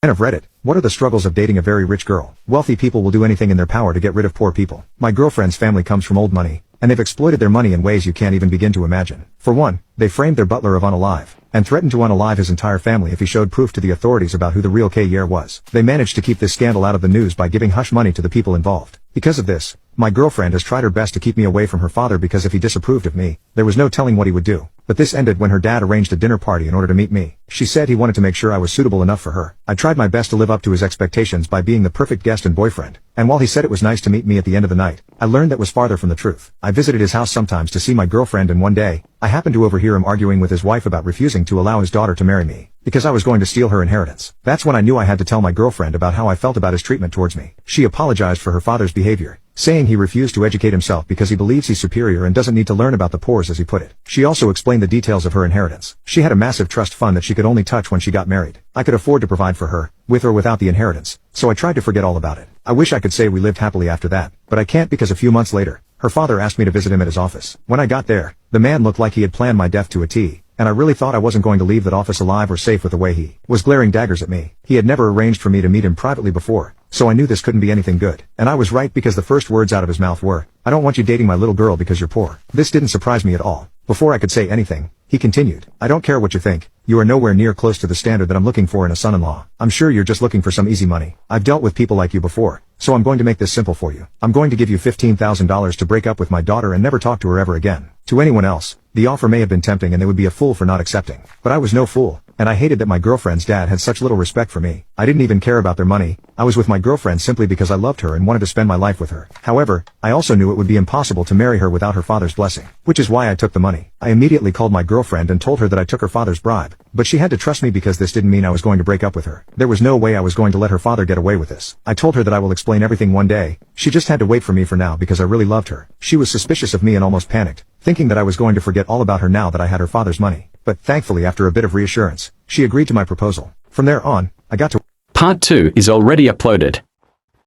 And of Reddit, what are the struggles of dating a very rich girl? Wealthy people will do anything in their power to get rid of poor people. My girlfriend's family comes from old money, and they've exploited their money in ways you can't even begin to imagine. For one, they framed their butler of unalive, and threatened to unalive his entire family if he showed proof to the authorities about who the real K-Yer was. They managed to keep this scandal out of the news by giving hush money to the people involved. Because of this, my girlfriend has tried her best to keep me away from her father because if he disapproved of me, there was no telling what he would do. But this ended when her dad arranged a dinner party in order to meet me. She said he wanted to make sure I was suitable enough for her. I tried my best to live up to his expectations by being the perfect guest and boyfriend. And while he said it was nice to meet me at the end of the night, I learned that was farther from the truth. I visited his house sometimes to see my girlfriend, and one day, I happened to overhear him arguing with his wife about refusing to allow his daughter to marry me, because I was going to steal her inheritance. That's when I knew I had to tell my girlfriend about how I felt about his treatment towards me. She apologized for her father's behavior, saying he refused to educate himself because he believes he's superior and doesn't need to learn about the poors, as he put it. She also explained the details of her inheritance. She had a massive trust fund that she could only touch when she got married. I could afford to provide for her, with or without the inheritance, so I tried to forget all about it. I wish I could say we lived happily after that, but I can't because a few months later, her father asked me to visit him at his office. When I got there, the man looked like he had planned my death to a T, and I really thought I wasn't going to leave that office alive or safe with the way he was glaring daggers at me. He had never arranged for me to meet him privately before, so I knew this couldn't be anything good. And I was right, because the first words out of his mouth were, "I don't want you dating my little girl because you're poor." This didn't surprise me at all. Before I could say anything, he continued, "I don't care what you think. You are nowhere near close to the standard that I'm looking for in a son-in-law. I'm sure you're just looking for some easy money. I've dealt with people like you before, so I'm going to make this simple for you. I'm going to give you $15,000 to break up with my daughter and never talk to her ever again." To anyone else, the offer may have been tempting and they would be a fool for not accepting. But I was no fool, and I hated that my girlfriend's dad had such little respect for me. I didn't even care about their money. I was with my girlfriend simply because I loved her and wanted to spend my life with her. However, I also knew it would be impossible to marry her without her father's blessing, which is why I took the money. I immediately called my girlfriend and told her that I took her father's bribe, but she had to trust me because this didn't mean I was going to break up with her. There was no way I was going to let her father get away with this. I told her that I will explain everything one day. She just had to wait for me for now because I really loved her. She was suspicious of me and almost panicked, thinking that I was going to forget all about her now that I had her father's money. But thankfully, after a bit of reassurance, she agreed to my proposal. From there on, I got to... Part 2 is already uploaded.